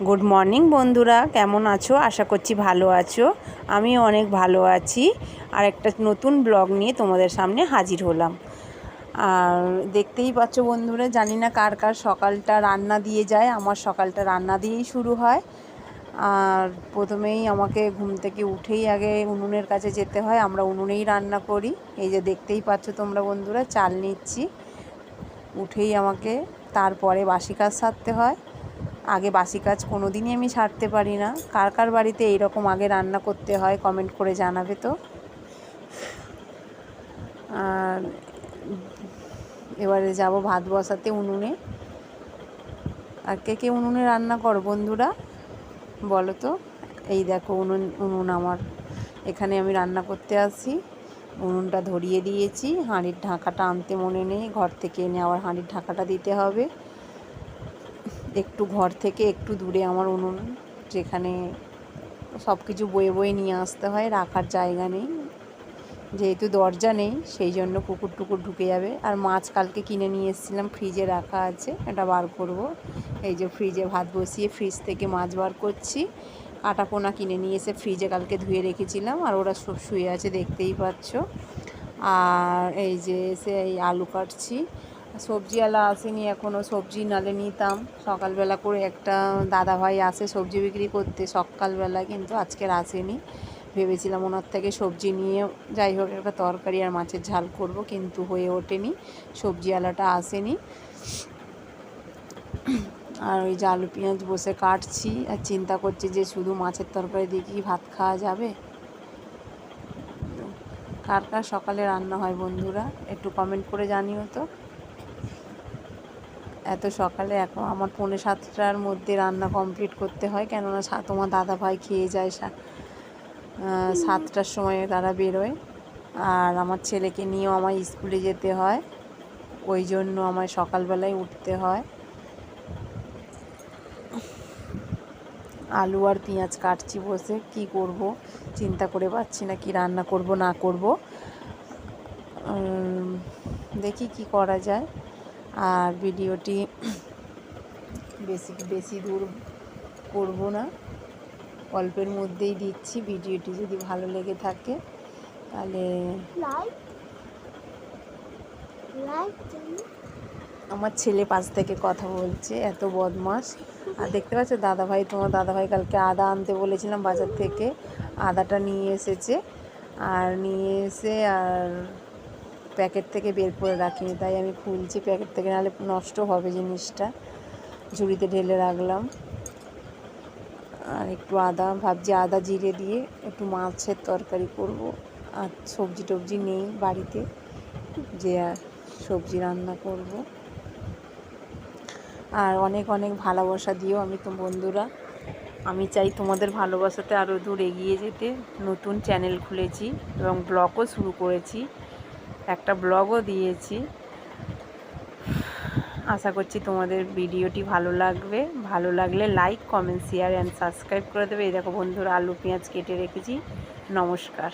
Good morning বন্ধুরা, কেমন আছো? আশা করছি ভালো আছো। আমিও অনেক ভালো আছি। আর একটা নতুন ব্লগ নিয়ে তোমাদের সামনে হাজির হলাম। আর দেখতেই পাচ্ছ বন্ধুরা, জানি না কার কার সকালটা রান্না দিয়ে যায়। আমার সকালটা রান্না দিয়েই শুরু হয়। আর প্রথমেই আমাকে ঘুম থেকে উঠেই আগে উনুনের কাছে যেতে হয়। আমরা উনুনেই রান্না করি। এই যে দেখতেই পাচ্ছ তোমরা বন্ধুরা, চাল নিচ্ছি। উঠেই আমাকে তারপরে বাসি কাজ সারতে হয়। আগে বাসি কাজ কোনো দিনই আমি ছাড়তে পারি না। কার কার বাড়িতে এইরকম আগে রান্না করতে হয় কমেন্ট করে জানাবে তো। আর এবারে যাব ভাত বসাতে উনুনে। আর কে কে উনুনে রান্না করো বন্ধুরা বলো তো। এই দেখো উনুন আমার, এখানে আমি রান্না করতে আসি। উনুনটা ধরিয়ে দিয়েছি। হাঁড়ির ঢাকাটা আনতে মনে নেই, ঘর থেকে এনে আবার হাঁড়ির ঢাকাটা দিতে হবে। একটু ঘর থেকে একটু দূরে আমার উনুন, যেখানে সব কিছু বয়ে বয়ে নিয়ে আসতে হয়, রাখার জায়গা নেই। যেহেতু দরজা নেই সেই জন্য কুকুর টুকুর ঢুকে যাবে। আর মাছ কালকে কিনে নিয়ে এসেছিলাম, ফ্রিজে রাখা আছে, এটা বার করব। এই যে ফ্রিজে ভাত বসিয়ে ফ্রিজ থেকে মাছ বার করছি। কাটা পোনা কিনে নিয়ে এসে ফ্রিজে কালকে ধুয়ে রেখেছিলাম, আর ওরা সব শুয়ে আছে দেখতেই পাচ্ছ। আর এই যে এসে এই আলু কাটছি। সবজিওয়ালা আসেনি এখনও, সবজি নালে নিতাম। সকালবেলা করে একটা দাদাভাই আসে সবজি বিক্রি করতে সকালবেলা, কিন্তু আজকের আসেনি। ভেবেছিলাম ওনার থেকে সবজি নিয়ে যাই হোক একটা তরকারি আর মাছের ঝাল করব, কিন্তু হয়ে ওঠেনি, সবজিওয়ালাটা আসেনি। আর ওই যে আলু পেঁয়াজ বসে কাটছি আর চিন্তা করছি যে শুধু মাছের তরকারি দিয়ে কি ভাত খাওয়া যাবে। কার কার সকালে রান্না হয় বন্ধুরা একটু কমেন্ট করে জানিও তো। এত সকালে এখন আমার 6:45টার মধ্যে রান্না কমপ্লিট করতে হয়, কেননা তোমার দাদাভাই খেয়ে যায় 7টার সময় তারা বেরোয়। আর আমার ছেলেকে নিয়েও আমার স্কুলে যেতে হয়, ওই জন্য আমার সকালবেলায় উঠতে হয়। আলু আর পেঁয়াজ কাটছি বসে, কি করব চিন্তা করে পাচ্ছি না, কি রান্না করব না করব। দেখি কি করা যায়। আর ভিডিওটি বেশি দূর করব না, অল্পের মধ্যেই দিচ্ছি। ভিডিওটি যদি ভালো লেগে থাকে তাহলে আমার ছেলে পাশ থেকে কথা বলছে, এত বদমাস। আর দেখতে পাচ্ছ দাদাভাই, তোমার দাদাভাই কালকে আদা আনতে বলেছিলাম বাজার থেকে, আদাটা নিয়ে এসেছে। আর নিয়ে এসে আর প্যাকেট থেকে বের করে রাখিনি, তাই আমি খুলছি প্যাকেট থেকে, নাহলে নষ্ট হবে জিনিসটা। ঝুড়িতে ঢেলে রাখলাম। আর একটু আদা ভাবছি আদা জিরে দিয়ে একটু মাছের তরকারি করব। আর সবজি টবজি নেই বাড়িতে যে আর সবজি রান্না করব। আর অনেক অনেক ভালোবাসা দিও আমি তো বন্ধুরা। আমি চাই তোমাদের ভালোবাসাতে আরও দূর এগিয়ে যেতে। নতুন চ্যানেল খুলেছি এবং ব্লগও শুরু করেছি, একটা ব্লগও দিয়েছি। আশা করছি তোমাদের ভিডিওটি ভালো লাগবে। ভালো লাগলে like comment share and subscribe করে দেবে। এই দেখো বন্ধুরা, আলু পেঁয়াজ কেটে রেখেছি। নমস্কার।